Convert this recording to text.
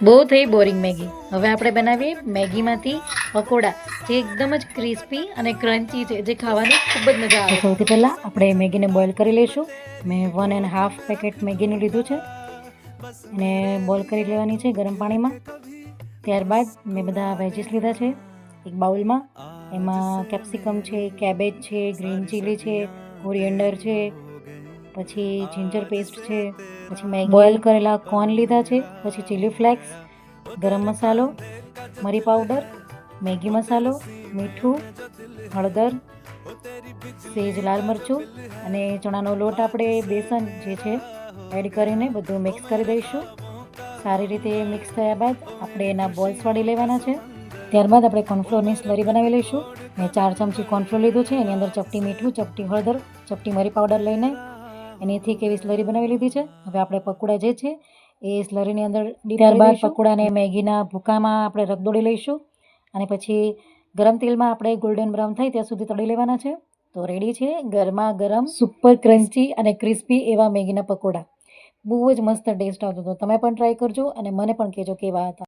બહુ થઈ boring Maggi. હવે આપણે બનાવીએ મેગીમાંથી પકોડા, જે એકદમ જ ક્રિસ્પી અને ક્રન્ચી છે, જે ખાવાની ખૂબ જ મજા આવે. સૌથી પહેલાં આપણે મેગીને બોઇલ કરી લઈશું. મેં 1.5 પેકેટ મેગીનું લીધું છે, અને બોઇલ કરી લેવાની છે ગરમ પાણીમાં. ત્યારબાદ મેં બધા વેજીસ લીધા છે એક બાઉલમાં. એમાં કેપ્સિકમ છે, કેબેજ છે, ગ્રીન ચીલી છે, કોરિએન્ડર છે, પછી જિંજર પેસ્ટ છે, પછી મેં બોઇલ કરેલા કોર્ન લીધા છે, પછી ચીલી ફ્લેક્સ, ગરમ મસાલો, મરી પાવડર, મેગી મસાલો, મીઠું, હળદર, સેજ લાલ મરચું અને ચણાનો લોટ આપણે બેસન જે છે એડ કરીને બધું મિક્સ કરી દઈશું. સારી રીતે મિક્સ થયા બાદ આપણે એના બોલ્સ વાળી લેવાના છે. ત્યારબાદ આપણે કોર્નફ્લોરની સ્લરી બનાવી લઈશું. મેં 4 ચમચી કોર્નફ્લોર લીધું છે. એની અંદર ચપટી મીઠું, ચપટી હળદર, ચપટી મરી પાવડર લઈને એની થીક એવી સ્લરી બનાવી લીધી છે. હવે આપણે પકોડા જે છે એ સ્લરીની અંદર ડીપ કરી દઈશું. પકોડાને મેગીના ભૂકામાં આપણે રગદોળી લઈશું, અને પછી ગરમ તેલમાં આપણે ગોલ્ડન બ્રાઉન થાય ત્યાં સુધી તળી લેવાના છે. તો રેડી છે ગરમા ગરમ સુપર ક્રન્ચી અને ક્રિસ્પી એવા મેગીના પકોડા. બહુ જ મસ્ત ટેસ્ટ આવતો હતો. તમે પણ ટ્રાય કરજો અને મને પણ કહેજો કેવા હતા.